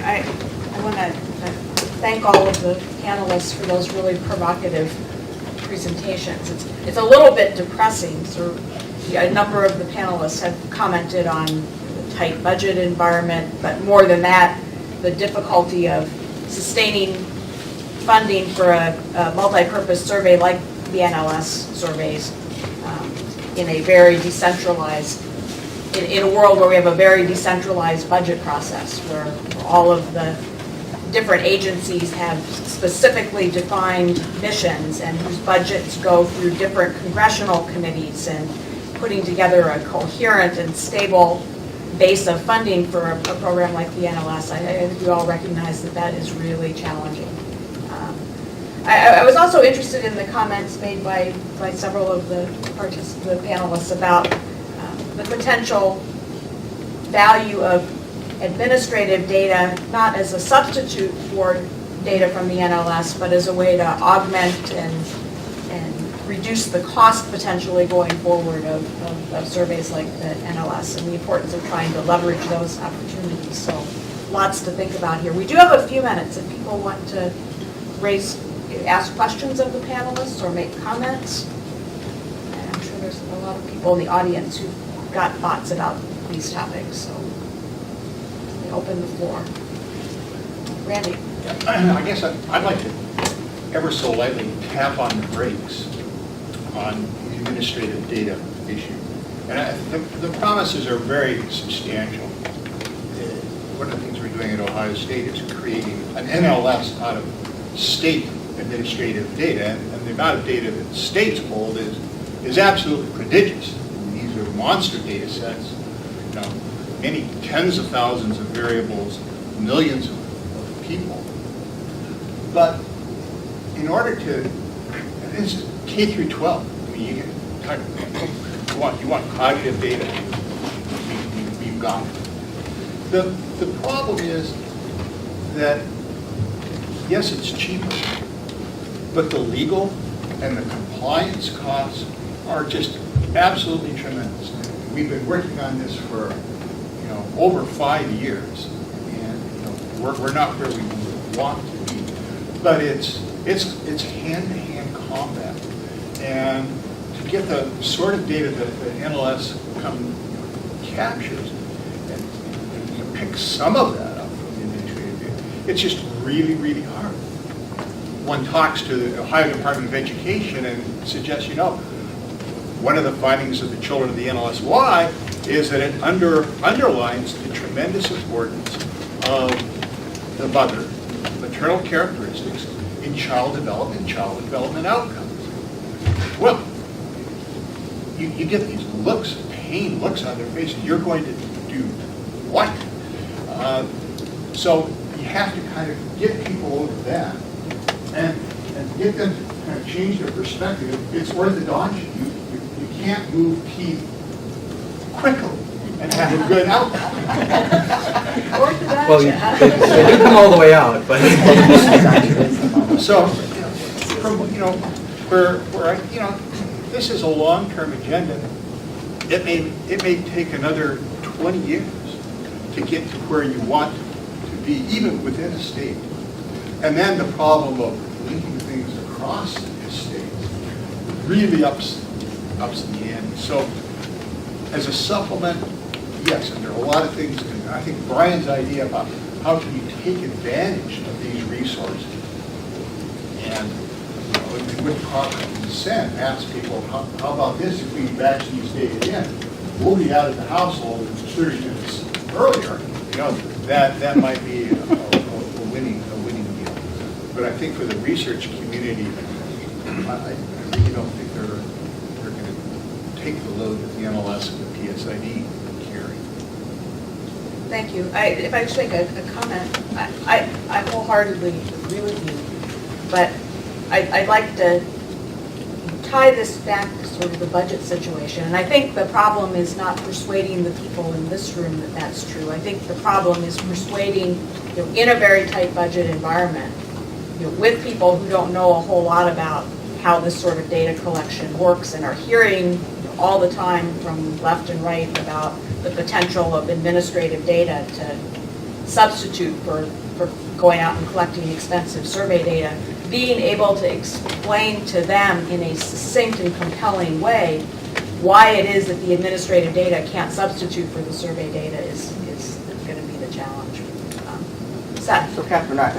I want to thank all of the panelists for those really provocative presentations. It's a little bit depressing. So a number of the panelists have commented on the tight budget environment, but more than that, the difficulty of sustaining funding for a multi-purpose survey like the NLS surveys in a very decentralized, in a world where we have a very decentralized budget process, where all of the different agencies have specifically defined missions and whose budgets go through different congressional committees, and putting together a coherent and stable base of funding for a program like the NLS, I think we all recognize that that is really challenging. I was also interested in the comments made by several of the panelists about the potential value of administrative data, not as a substitute for data from the NLS, but as a way to augment and reduce the cost potentially going forward of surveys like the NLS, and the importance of trying to leverage those opportunities. So lots to think about here. We do have a few minutes if people want to ask questions of the panelists or make comments. And I'm sure there's a lot of people in the audience who've got thoughts about these topics, so we open the floor. Randy. I guess I'd like to ever so lightly tap on the brakes on the administrative data issue. And the promises are very substantial. One of the things we're doing at Ohio State is creating an NLS out of state administrative data, and the amount of data that states hold is absolutely prodigious. These are monster data sets, you know, many tens of thousands of variables, millions of people. But in order to, this is K through 12. I mean, you want cognitive data, you've got it. The problem is that yes, it's cheaper, but the legal and the compliance costs are just absolutely tremendous. We've been working on this for, you know, over 5 years, and you know, we're not where we want to be. But it's hand-to-hand combat, and to get the sort of data that the NLS captures, and you pick some of that up from the administrative data, it's just really, really hard. One talks to the Ohio Department of Education and suggests, you know, one of the findings of the children of the NLSY is that it underlines the tremendous importance of the mother, maternal characteristics in child development outcomes. Well, you get these looks, pain looks on their face, and you're going to do what? So you have to kind of get people over that and get them to kind of change their perspective. It's orthodontia. You can't move teeth quickly and have a good outcome. Orthodontia. Well, they do come all the way out, but so, from where I, this is a long-term agenda. It may take another 20 years to get to where you want to be, even within a state. And then the problem of linking things across the states really ups the ante. So, as a supplement, yes, and there are a lot of things. And I think Brian's idea about how can you take advantage of these resources, and with proper consent, ask people, how about this if we batch these data in, we'll be out of the household 30 minutes earlier. That might be a winning deal. But I think for the research community, I really don't think they're going to take the load that the NLS and the PSID carry. Thank you. If I just make a comment, I wholeheartedly agree with you, but I'd like to tie this back to sort of the budget situation. And I think the problem is not persuading the people in this room that that's true. I think the problem is persuading, in a very tight budget environment, with people who don't know a whole lot about how this sort of data collection works and are hearing all the time from left and right about the potential of administrative data to substitute for going out and collecting expensive survey data. Being able to explain to them in a succinct and compelling way why it is that the administrative data can't substitute for the survey data is going to be the challenge. Seth? So Catherine, I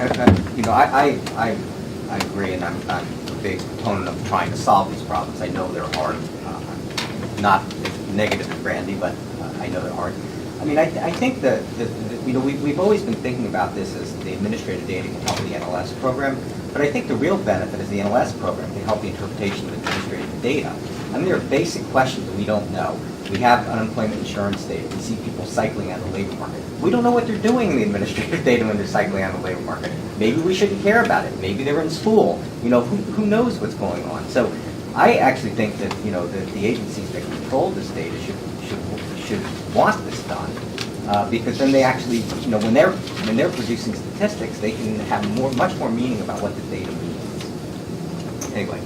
agree, and I'm a big proponent of trying to solve these problems. I know they're hard. I'm not negative to Brandy, but I know they're hard. I mean, I think that we've always been thinking about this as the administrative data can help the NLS program, but I think the real benefit is the NLS program can help the interpretation of administrative data. I mean, there are basic questions that we don't know. We have unemployment insurance data. We see people cycling out of the labor market. We don't know what they're doing in the administrative data when they're cycling out of the labor market. Maybe we shouldn't care about it. Maybe they're in school. Who knows what's going on? So I actually think that, that the agencies that control this data should want this done. Because then they actually, when they're producing statistics, they can have much more meaning about what the data means. Anyway.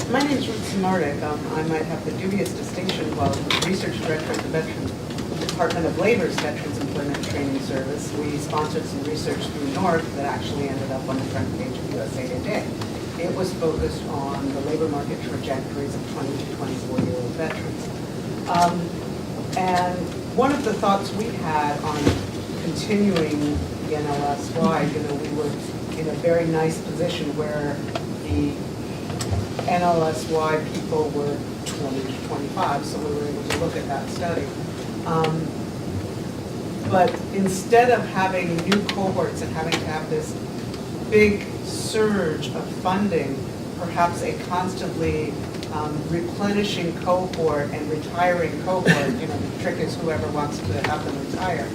My name is Ruth Sinardik. I might have the dubious distinction while research director at the Department of Labor's Veterans Employment Training Service. We sponsored some research through North that actually ended up on the front page of USA Today. It was focused on the labor market trajectories of 20 to 24-year-old veterans. And one of the thoughts we had on continuing the NLS wide, we were in a very nice position where the NLS-wide people were 20 to 25, so we were able to look at that study. But instead of having new cohorts and having to have this big surge of funding, perhaps a constantly replenishing cohort and retiring cohort, the trick is whoever wants to have them retire,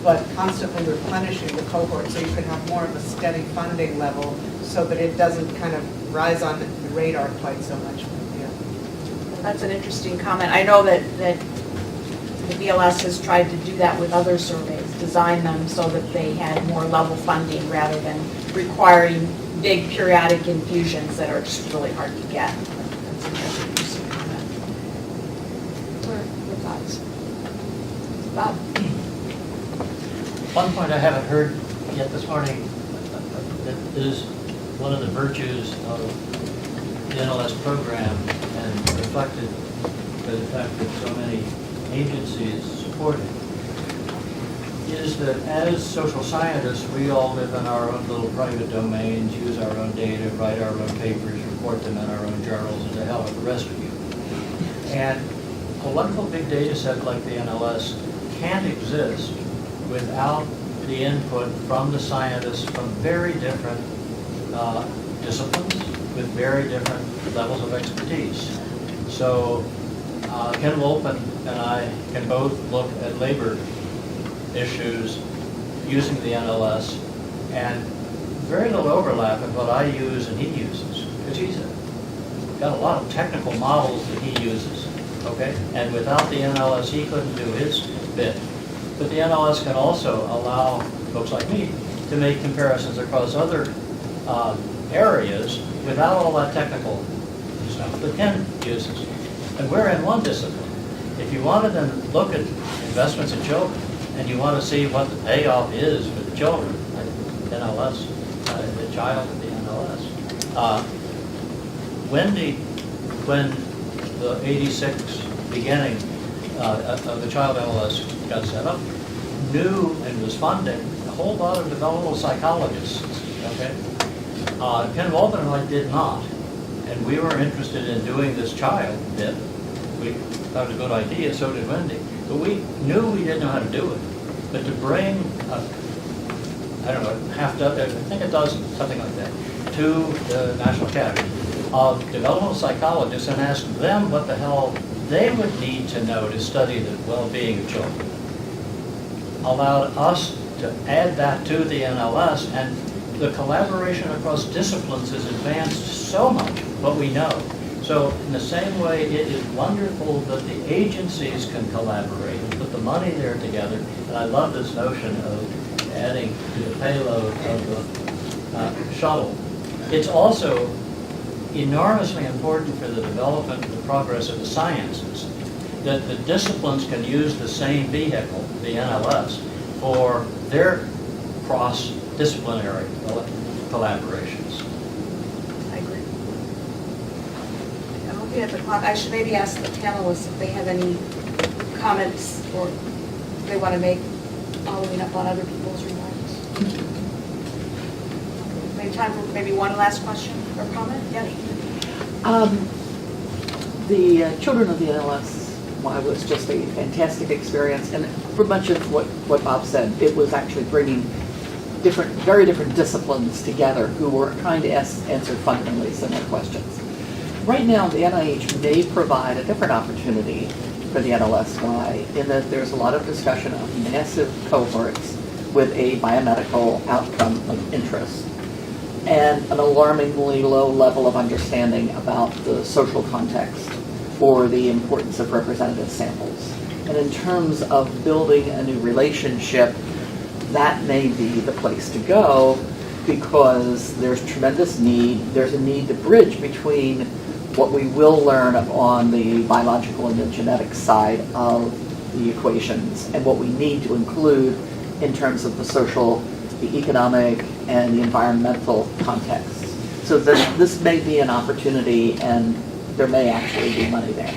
but constantly replenishing the cohort so you could have more of a steady funding level so that it doesn't kind of rise on the radar quite so much. That's an interesting comment. I know that the BLS has tried to do that with other surveys, design them so that they had more level funding rather than requiring big periodic infusions that are just really hard to get. That's an interesting comment. What thoughts? Bob? One point I haven't heard yet this morning that is one of the virtues of the NLS program and reflected by the fact that so many agencies support it, is that as social scientists, we all live in our own little private domains, use our own data, write our own papers, report them in our own journals, and to hell with the rest of you. And a wonderful big data set like the NLS can't exist without the input from the scientists from very different disciplines with very different levels of expertise. So Ken Wolpen and I can both look at labor issues using the NLS, and very little overlap in what I use and he uses, because he's got a lot of technical models that he uses, okay? And without the NLS, he couldn't do his bit. But the NLS can also allow folks like me to make comparisons across other areas without all that technical stuff that Ken uses. And we're in one discipline. If you want to then look at investments in children, and you want to see what the payoff is for the children, like NLS, the child of the NLS. Wendy, when the 86 beginning of the child NLS got set up, knew and was funding a whole lot of developmental psychologists, okay? Ken Wolpen and I did not, and we were interested in doing this child bit. We thought it was a good idea, so did Wendy. But we knew we didn't know how to do it. But to bring, I don't know, half dozen, I think a dozen, something like that, to the National Academy of developmental psychologists and ask them what the hell they would need to know to study the well-being of children, allowed us to add that to the NLS, and the collaboration across disciplines has advanced so much what we know. So in the same way, it is wonderful that the agencies can collaborate and put the money there together. And I love this notion of adding to the payload of the shuttle. It's also enormously important for the development and the progress of the sciences that the disciplines can use the same vehicle, the NLS, for their cross-disciplinary collaborations. I agree. I'm looking at the clock. I should maybe ask the panelists if they have any comments or they want to make following up on other people's remarks. Maybe time for maybe one last question or comment? Yes. The children of the NLS was just a fantastic experience, and for much of what Bob said, it was actually bringing very different disciplines together who were trying to answer fundamentally similar questions. Right now, the NIH may provide a different opportunity for the NLSY in that there's a lot of discussion of massive cohorts with a biomedical outcome of interest and an alarmingly low level of understanding about the social context for the importance of representative samples. And in terms of building a new relationship, that may be the place to go because there's tremendous need. There's a need to bridge between what we will learn on the biological and the genetic side of the equations and what we need to include in terms of the social, the economic, and the environmental context. So this may be an opportunity and there may actually be money there.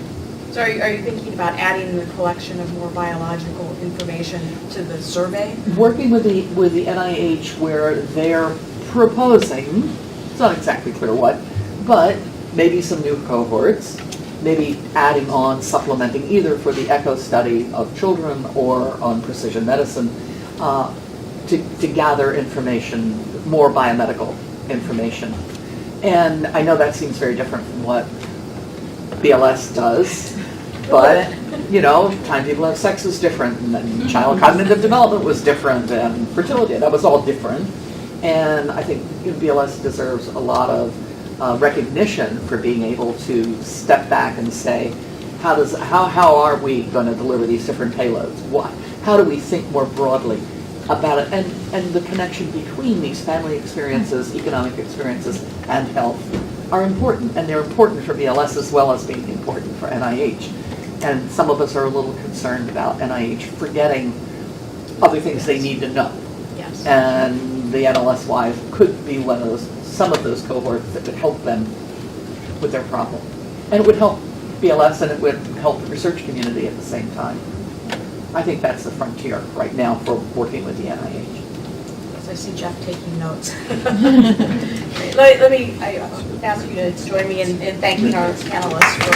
So are you thinking about adding the collection of more biological information to the survey? Working with the NIH where they're proposing, it's not exactly clear what, but maybe some new cohorts, maybe adding on, supplementing either for the echo study of children or on precision medicine to gather information, more biomedical information. And I know that seems very different from what BLS does, but, you know, time people have sex is different, and child cognitive development was different, and fertility, that was all different. And I think BLS deserves a lot of recognition for being able to step back and say, how are we going to deliver these different payloads? How do we think more broadly about it? And the connection between these family experiences, economic experiences, and health are important, and they're important for BLS as well as being important for NIH. And some of us are a little concerned about NIH forgetting other things they need to know. Yes. And the NLSY could be some of those cohorts that would help them with their problem. And it would help BLS and it would help the research community at the same time. I think that's the frontier right now for working with the NIH. As I see Jeff taking notes. Let me ask you to join me in thanking our panelists for